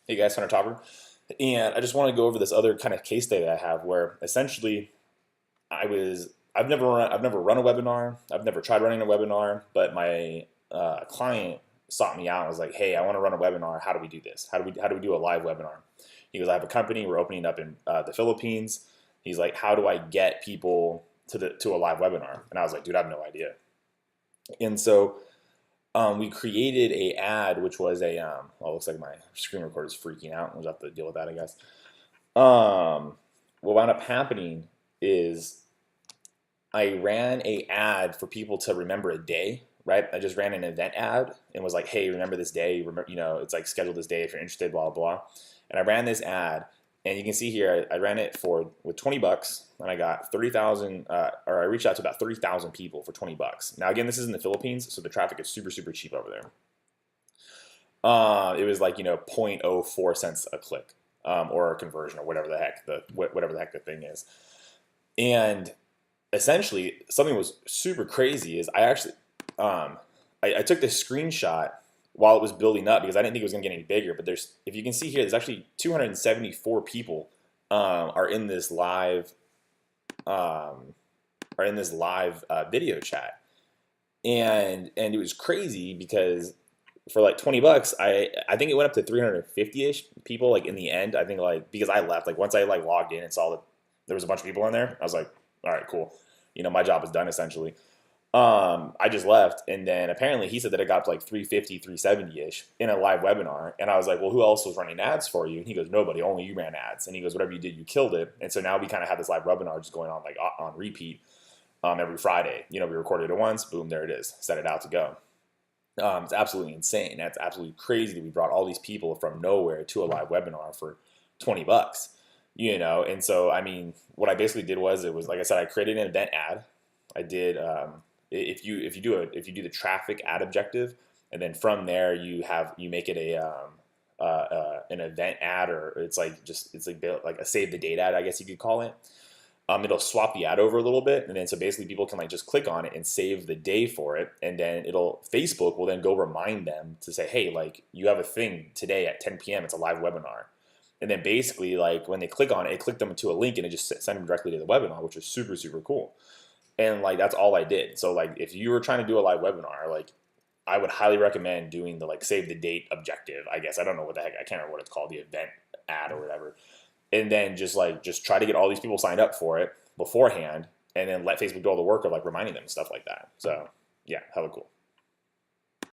Hey guys, Hunter Topper. And I just want to go over this other kind of case study that I have where essentially I've never run a webinar. I've never tried running a webinar, but my client sought me out and was like, "Hey, I want to run a webinar. How do we do this? How do we do a live webinar?" He goes, "I have a company. We're opening up in the Philippines." He's like, "How do I get people to a live webinar?" And I was like, "Dude, I have no idea." And so we created a ad, which was a oh, it looks like my screen recorder is freaking out. We'll have to deal with that, I guess. What wound up happening is I ran a ad for people to remember a day, right? I just ran an event ad and was like, hey, remember this day. Remember, it's like schedule this day if you're interested, blah, blah, blah. And I ran this ad, and you can see here, I ran it with 20 bucks, and I got 30,000, or I reached out to about 30,000 people for 20 bucks. Now, again, this is in the Philippines, so the traffic is super, super cheap over there. It was like, zero point zero 0.04 cents a click, or a conversion, or whatever the heck the thing is. And essentially, something was super crazy is I actually, I took this screenshot while it was building up because I didn't think it was going to get any bigger. But if you can see here, there's actually 274 people are in this live, video chat, and it was crazy because for like 20 bucks, I think it went up to 350-ish people like in the end. I think like because I left, like once I like logged in and saw that there was a bunch of people in there, I was like, all right, cool. My job is done essentially. I just left, and then apparently he said that it got to like 350, 370-ish in a live webinar. And I was like, well, who else was running ads for you? And he goes, nobody, only you ran ads. And he goes, whatever you did, you killed it. And so now we kind of have this live webinar just going on like on repeat every Friday. We recorded it once, boom, there it is, set it out to go. It's absolutely insane. That's absolutely crazy that we brought all these people from nowhere to a live webinar for 20 bucks, And so, I mean, what I basically did was, like I said, I created an event ad. I did, if you do the traffic ad objective, and then from there you make it an event ad, or it's like a save the date ad, I guess you could call it. It'll swap the ad over a little bit, and then so basically people can like just click on it and save the day for it, and then Facebook will then go remind them to say, hey, like you have a thing today at 10 p.m. It's a live webinar, and then basically like when they click on it, it clicked them to a link and it just sent them directly to the webinar, which is super, super cool. And like that's all I did. So like if you were trying to do a live webinar, like I would highly recommend doing the like save the date objective. I guess I don't know what the heck, I can't remember what it's called, the event ad or whatever. And then just try to get all these people signed up for it beforehand, and then let Facebook do all the work of like reminding them and stuff like that. So yeah, hella cool.